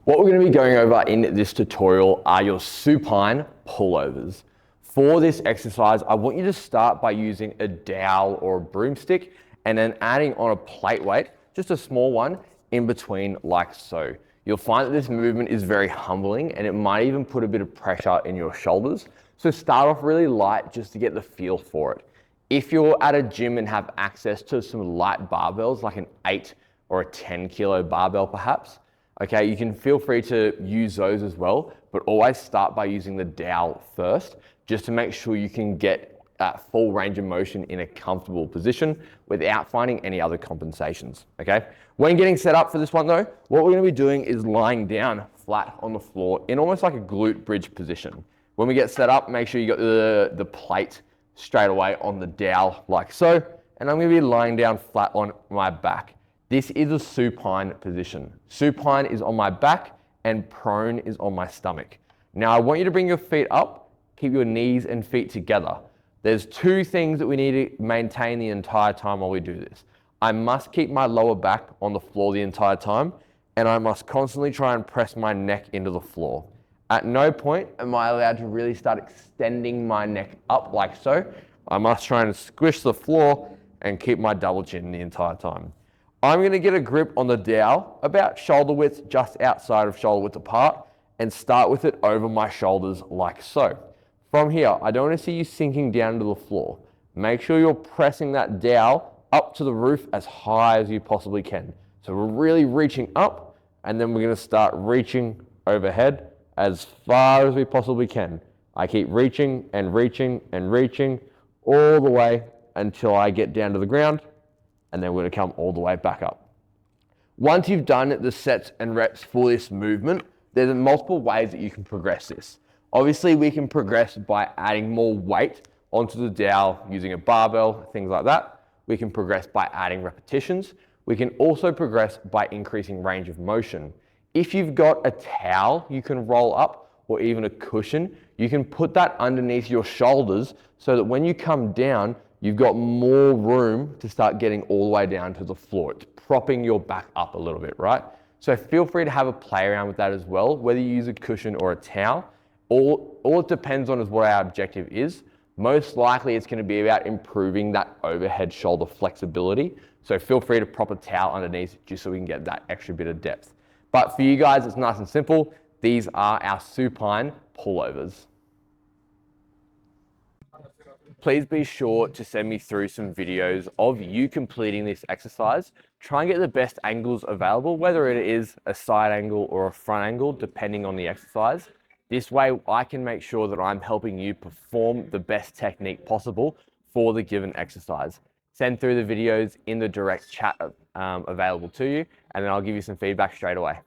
What we're going to be going over in this tutorial are your supine pullovers. For this exercise, I want you to start by using a dowel or a broomstick and then adding on a plate weight, just a small one, in between like so. You'll find that this movement is very humbling and it might even put a bit of pressure in your shoulders. So start off really light just to get the feel for it. If you're at a gym and have access to some light barbells, like an 8 or a 10 kilo barbell perhaps, okay, you can feel free to use those as well, but always start by using the dowel first, just to make sure you can get that full range of motion in a comfortable position without finding any other compensations, okay? When getting set up for this one though, what we're gonna be doing is lying down flat on the floor in almost like a glute bridge position. When we get set up, make sure you got the plate straight away on the dowel like so, and I'm gonna be lying down flat on my back. This is a supine position. Supine is on my back and prone is on my stomach. Now I want you to bring your feet up, keep your knees and feet together. There's two things that we need to maintain the entire time while we do this. I must keep my lower back on the floor the entire time, and I must constantly try and press my neck into the floor. At no point am I allowed to really start extending my neck up like so. I must try and squish the floor and keep my double chin the entire time. I'm gonna get a grip on the dowel about shoulder width, just outside of shoulder width apart, and start with it over my shoulders like so. From here, I don't wanna see you sinking down to the floor. Make sure you're pressing that dowel up to the roof as high as you possibly can. So we're really reaching up, and then we're gonna start reaching overhead as far as we possibly can. I keep reaching and reaching and reaching all the way until I get down to the ground, and then we're gonna come all the way back up. Once you've done the sets and reps for this movement, there's multiple ways that you can progress this. Obviously, we can progress by adding more weight onto the dowel using a barbell, things like that. We can progress by adding repetitions. We can also progress by increasing range of motion. If you've got a towel you can roll up, or even a cushion, you can put that underneath your shoulders so that when you come down, you've got more room to start getting all the way down to the floor. It's propping your back up a little bit, right? So feel free to have a play around with that as well, whether you use a cushion or a towel. All it depends on is what our objective is. Most likely it's gonna be about improving that overhead shoulder flexibility. So feel free to prop a towel underneath just so we can get that extra bit of depth. But for you guys, it's nice and simple. These are our supine pullovers. Please be sure to send me through some videos of you completing this exercise. Try and get the best angles available, whether it is a side angle or a front angle, depending on the exercise. This way I can make sure that I'm helping you perform the best technique possible for the given exercise. Send through the videos in the direct chat available to you, and then I'll give you some feedback straight away.